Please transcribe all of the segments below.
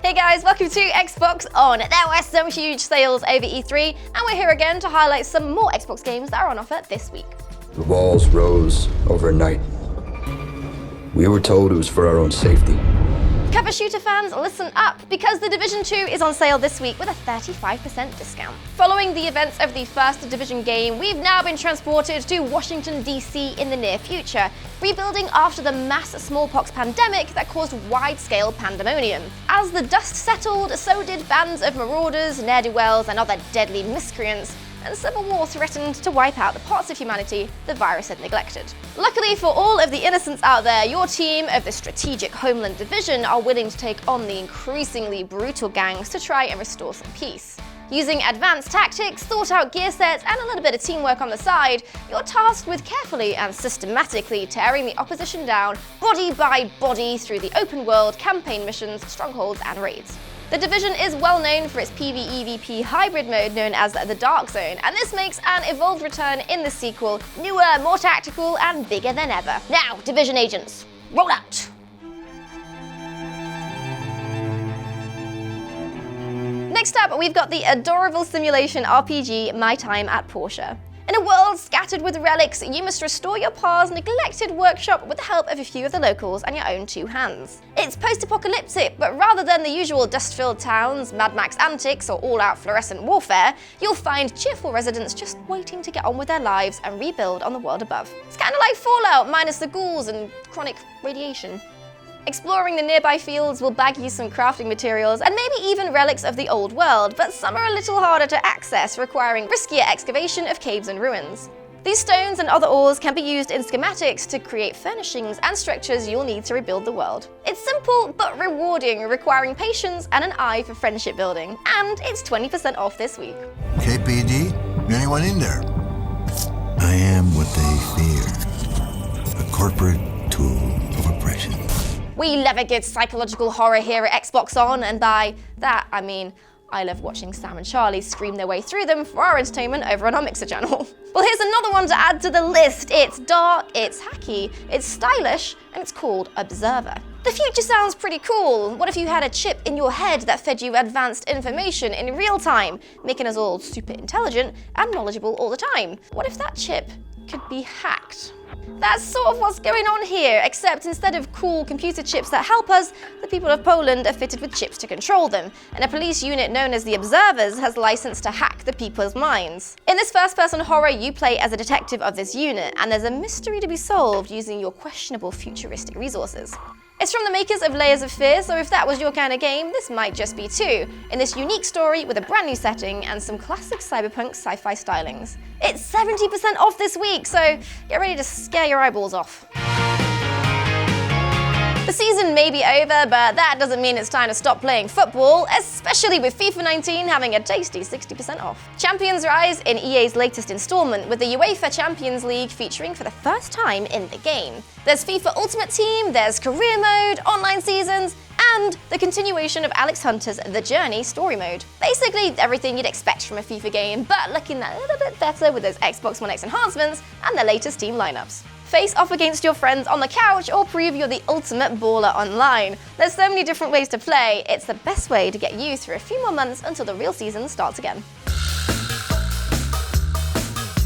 Hey guys, welcome to Xbox On. There were some huge sales over E3, and we're here again to highlight some more Xbox games that are on offer this week. The walls rose overnight. We were told it was for our own safety. Cover shooter fans, listen up, because The Division 2 is on sale this week with a 35% discount. Following the events of the first Division game, we've now been transported to Washington, D.C. in the near future, rebuilding after the mass smallpox pandemic that caused wide-scale pandemonium. As the dust settled, so did bands of marauders, ne'er-do-wells, and other deadly miscreants, and civil war threatened to wipe out the parts of humanity the virus had neglected. Luckily for all of the innocents out there, your team of the strategic Homeland Division are willing to take on the increasingly brutal gangs to try and restore some peace. Using advanced tactics, thought-out gear sets, and a little bit of teamwork on the side, you're tasked with carefully and systematically tearing the opposition down body by body through the open-world campaign missions, strongholds, and raids. The Division is well known for its PvE/PvP hybrid mode known as the Dark Zone, and this makes an evolved return in the sequel newer, more tactical, and bigger than ever. Now, Division agents, roll out! Next up, we've got the adorable simulation RPG My Time at Portia. In a world scattered with relics, you must restore your pa's neglected workshop with the help of a few of the locals and your own two hands. It's post-apocalyptic, but rather than the usual dust-filled towns, Mad Max antics, or all-out fluorescent warfare, you'll find cheerful residents just waiting to get on with their lives and rebuild on the world above. It's kind of like Fallout, minus the ghouls and chronic radiation. Exploring the nearby fields will bag you some crafting materials and maybe even relics of the old world, but some are a little harder to access, requiring riskier excavation of caves and ruins. These stones and other ores can be used in schematics to create furnishings and structures you'll need to rebuild the world. It's simple but rewarding, requiring patience and an eye for friendship building, and it's 20% off this week. KPD? Anyone in there? I am what they fear. A corporate tool of oppression. We love a good psychological horror here at Xbox On, and by that I mean I love watching Sam and Charleyy scream their way through them for our entertainment over on our Mixer channel. Well, here's another one to add to the list. It's dark, it's hacky, it's stylish, and it's called Observer. The future sounds pretty cool. What if you had a chip in your head that fed you advanced information in real time, making us all super intelligent and knowledgeable all the time? What if that chip could be hacked? That's sort of what's going on here, except instead of cool computer chips that help us, the people of Poland are fitted with chips to control them, and a police unit known as the Observers has license to hack the people's minds. In this first-person horror, you play as a detective of this unit, and there's a mystery to be solved using your questionable futuristic resources. It's from the makers of Layers of Fear, so if that was your kind of game, this might just be too, in this unique story with a brand new setting and some classic cyberpunk sci-fi stylings. It's 70% off this week, so get ready to scare your eyeballs off. The season may be over, but that doesn't mean it's time to stop playing football, especially with FIFA 19 having a tasty 60% off. Champions rise in EA's latest installment, with the UEFA Champions League featuring for the first time in the game. There's FIFA Ultimate Team, there's career mode, online seasons, and the continuation of Alex Hunter's The Journey story mode. Basically everything you'd expect from a FIFA game, but looking a little bit better with those Xbox One X enhancements and the latest team lineups. Face off against your friends on the couch or prove you're the ultimate baller online. There's so many different ways to play, it's the best way to get you through a few more months until the real season starts again.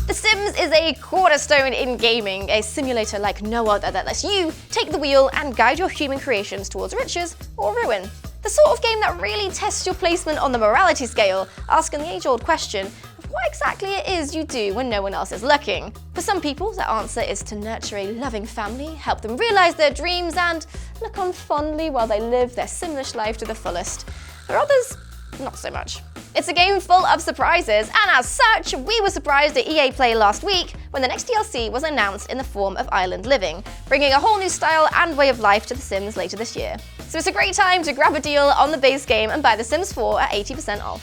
The Sims is a cornerstone in gaming, a simulator like no other that lets you take the wheel and guide your human creations towards riches or ruin. The sort of game that really tests your placement on the morality scale, asking the age-old question of what exactly it is you do when no one else is looking. For some people, the answer is to nurture a loving family, help them realize their dreams, and look on fondly while they live their Simlish life to the fullest. For others, not so much. It's a game full of surprises, and as such, we were surprised at EA Play last week when the next DLC was announced in the form of Island Living, bringing a whole new style and way of life to The Sims later this year. So it's a great time to grab a deal on the base game and buy The Sims 4 at 80% off.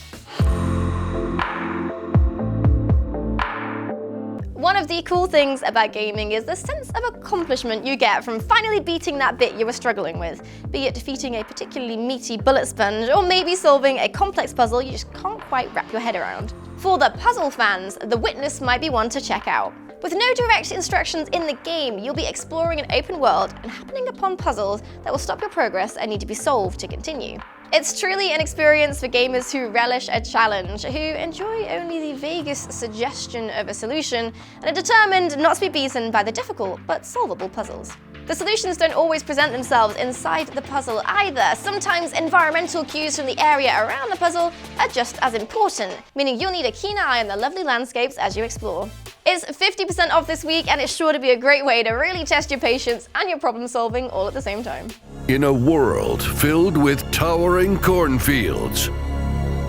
One of the cool things about gaming is the sense of accomplishment you get from finally beating that bit you were struggling with, be it defeating a particularly meaty bullet sponge or maybe solving a complex puzzle you just can't quite wrap your head around. For the puzzle fans, The Witness might be one to check out. With no direct instructions in the game, you'll be exploring an open world and happening upon puzzles that will stop your progress and need to be solved to continue. It's truly an experience for gamers who relish a challenge, who enjoy only the vaguest suggestion of a solution, and are determined not to be beaten by the difficult but solvable puzzles. The solutions don't always present themselves inside the puzzle either. Sometimes environmental cues from the area around the puzzle are just as important, meaning you'll need a keen eye on the lovely landscapes as you explore. It's 50% off this week, and it's sure to be a great way to really test your patience and your problem solving all at the same time. In a world filled with towering cornfields,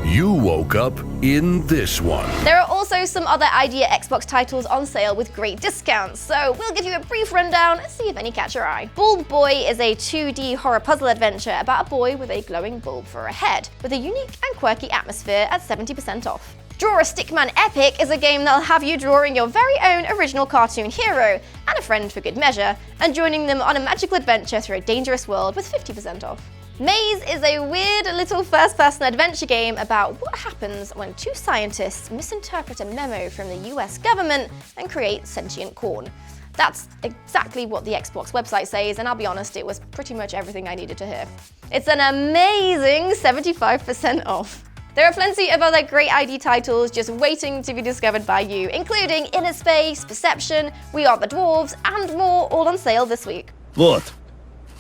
you woke up in this one. There are also some other Idea Xbox titles on sale with great discounts, so we'll give you a brief rundown and see if any catch your eye. Bulb Boy is a 2D horror puzzle adventure about a boy with a glowing bulb for a head, with a unique and quirky atmosphere at 70% off. Draw a Stickman Epic is a game that'll have you drawing your very own original cartoon hero and a friend for good measure, and joining them on a magical adventure through a dangerous world with 50% off. Maze is a weird little first-person adventure game about what happens when two scientists misinterpret a memo from the US government and create sentient corn. That's exactly what the Xbox website says, and I'll be honest, it was pretty much everything I needed to hear. It's an amazing 75% off. There are plenty of other great ID titles just waiting to be discovered by you, including Inner Space, Perception, We Are the Dwarves, and more, all on sale this week. What?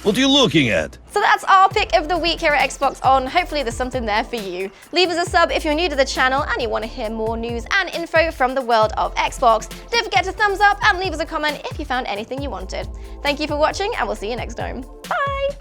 What are you looking at? So that's our pick of the week here at Xbox On. Hopefully there's something there for you. Leave us a sub if you're new to the channel and you want to hear more news and info from the world of Xbox. Don't forget to thumbs up and leave us a comment if you found anything you wanted. Thank you for watching, and we'll see you next time. Bye!